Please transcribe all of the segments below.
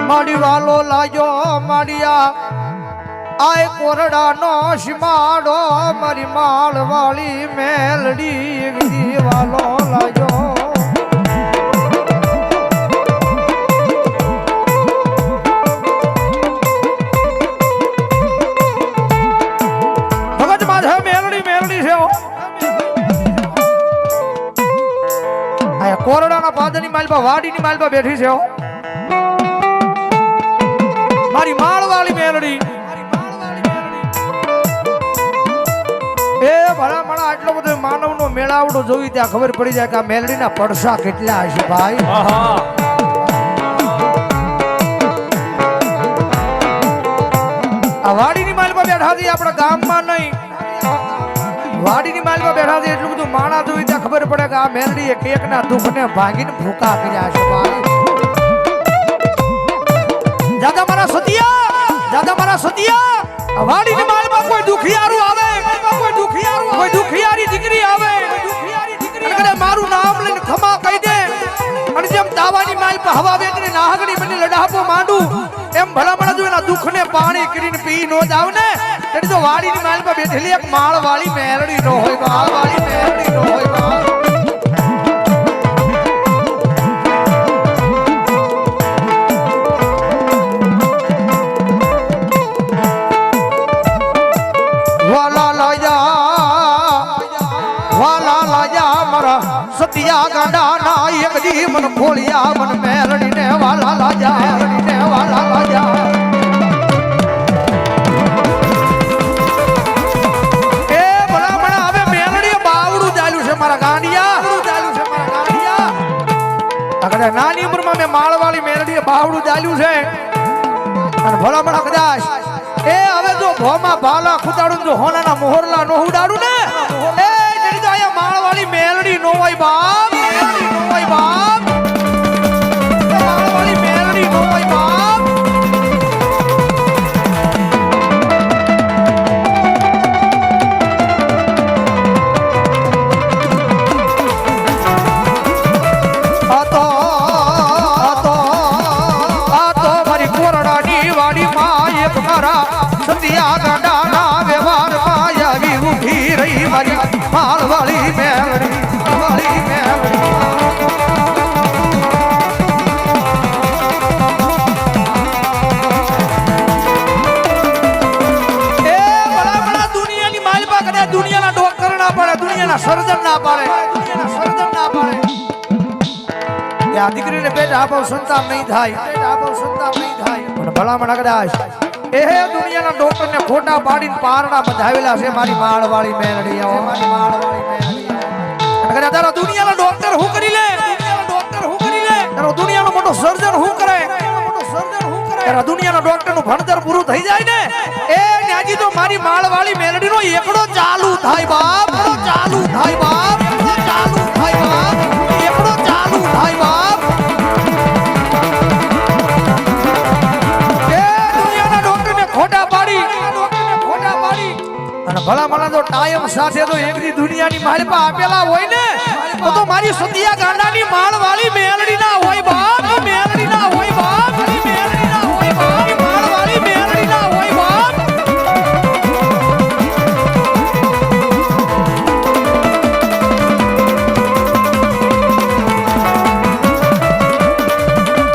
મારી વાલો લાગ્યો મારિયા આય કોરડા નો શિમાડો મારી માળ વાળી મેલડી વાલો લાગ્યો ભગત માધવ મેલડી મેલડી છે આય કોરડાના પાદરની માલપા વાડીની માલપા બેઠી છે મારી માળ વાળી મેલડી એ ભલા મણા આટલો બધો માનવનો મેળાવડો જોઈ ત્યાં ખબર પડી જાય કે આ મેલડીના પડસા કેટલા હશે ભાઈ આ વાડીની માલમાં બેઠા હતી આપણા ગામમાં નહીં વાડીની માલમાં બેઠા હતી એટલું બધું માણા જોઈ ત્યાં ખબર પડે કે આ મેલડી એક એકના દુઃખને ભાંગીને ભૂકા કર્યા છે ભાઈ દાદા મારા સતિયા વાડીની માલમાં કોઈ દુખિયારું આવે કોઈ દુખિયારી દીકરી આવે અને મારું નામ લઈને ખમા કહી દે અને જેમ દાવાની માલ પર હવા વેચને નાહગણી બની લડાપો માંડું એમ ભલામણા જો એના દુઃખને પાણી કરીને પી નો જાવ ને તેની તો વાડીની માલ પર બેઠેલી એક માળ વાળી મેલડી નો હોય માળ વાળી મેલડી નો હોય સતિયા ગાંડા ના એક દી મન ખોલિયા મન મેલડી ને વાલા લાજા એ ભલામણા હવે મેલડી બાવડું ચાલ્યું છે મારા ગાંડિયા આગળ નાની ઉંમરમાં મેં માળવાળી મેલડી બાવડું ચાલ્યું છે અને ભલામણા કદાચ એ હવે જો ભોમાં ભાલા ખુદાડું જો હોનાના મોહરલા નો ઉડાડું ને એ જેની તો આયા માળવાળી મેલડી નો હોય બાપ મેલડી નો હોય બાપ માળવાળી મેલડી નો હોય બાપ આ તો મારી કોરડાની વાડી માં એક મારા સતિયા ગાંડા ના વ્યવહાર માં આવી ઉઠી રહી મારી માળવાળી મેલડી વાળી મેલડી એ બરાબર દુનિયાની માલપા કરે દુનિયાના ડોક્ટર ના પડે દુનિયાના સર્જન ના પાડે કે આ દીકરીને પેટ આપો સંતાન નહીં થાય પણ ભલામણ કદાચ એ દુનિયાના ડોક્ટર ને ખોટા પાડીને પારણા બંધાવેલા છે મારી માળવાળી મેલડી મારી માળવાળી મેલડી અગર તારા દુનિયાના ડોક્ટર હું કરી લે તારો દુનિયાનો મોટો સર્જન હું કરે તારા દુનિયાના ડોક્ટર નું ભણતર પૂરું થઈ જાય ને એ ન્યાજી તો મારી માળવાળી મેલડી નો એકડો ચાલુ થાય બાપ ચાલુ થાય બાપ ચાલુ થાય બાપ એકડો ચાલુ થાય બાપ ભલા મને તો ટાઈમ સાથે તો એક દી દુનિયાની માલપા આપેલા હોય ને તો મારી સતિયા ગાંડાની માળ વાળી મેલડી ના હોય બાપ મેલડી ના હોય બાપ મેલડી ના હોય બાપ માળ વાળી મેલડી ના હોય બાપ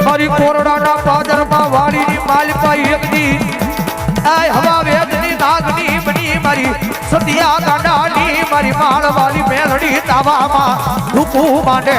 મારી કોરડાના પાદરમાં વાડીની માલપા એક દી આય હવા વેદની નાગની બની મારી સતિયા ગાંડાની મારી માળવાળી મેલડી તાવામાં ઢૂકું માંડે